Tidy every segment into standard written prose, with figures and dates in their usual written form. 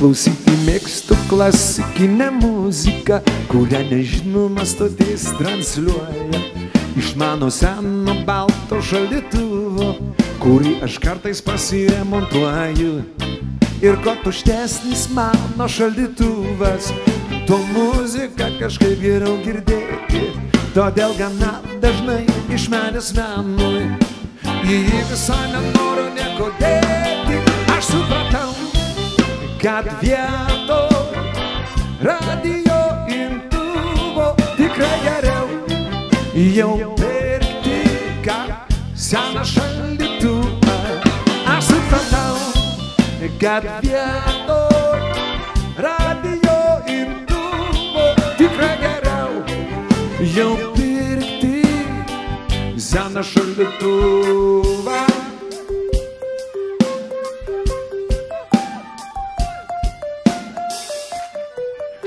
Klausyti mėgstu klasikinę muziką, kurią nežinomas stotis transliuoja iš mano seno balto šaldytuvo, kurį aš kartais pasiremontuoju. Ir kuo tuštesnis mano šaldytuvas, tuo muziką kažkaip geriau girdėti. Todėl gana dažnai iš manęs menui į jį visai nenoriu nieko dėti. Aš supratau, kad vietoj radio imtuvo tikrai geriau jau pirkti ką seną šaldytuvą. Aš supratau, kad vietoj radio imtuvo tikrai geriau jau pirkti seną šaldytuvą.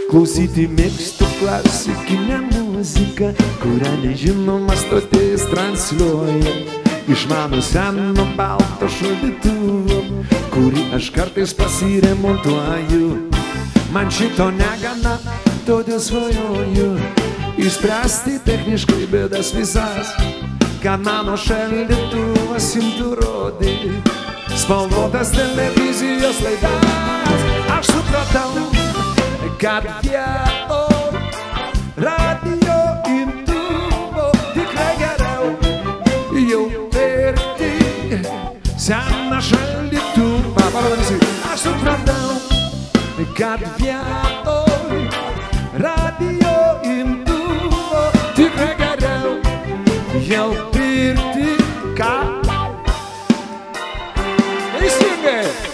Klausyti mėgstu klasikinę muziką, kurią nežinomas stotis transliuoja iš mano seno balto šaldytuvo, kurį aš kartais pasiremontuoju. Man šito negana, todėl svajoju išspręsti techniškai bėdas visas, kad mano šaldytuvas imtų rodyti spalvotas televizijos laidas. Aš supratau, kad vietoj radio imtuvo tikrai geriau jau pirkti seną šaldytuvą. Aš supratau, kad vietoj radio imtuvo tikrai geriau jau pirkti ką? Teisingai!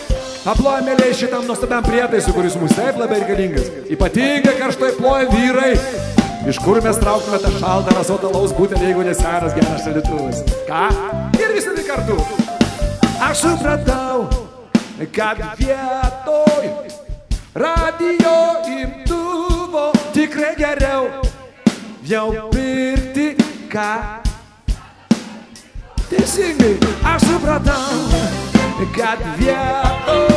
Aplojam mėliai šitam nuostabiam prietaisui, kuris mums taip labai reikalingas. Ypatingai karštai ploja vyrai. Iš kur mes trauktume tą šaltą rasotą alaus butelį, jeigu nesenas geras šaldytuvas? Ką? Ir visi tai kartu. Aš supratau, kad vietoj radio imtuvo tikrai geriau jau pirkti ką? Teisingai, aš supratau, kad vietoj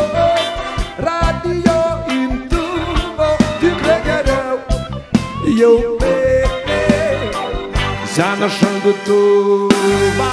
radio imtuvo tikrai geriau jau pirkti seną šaldytuvą.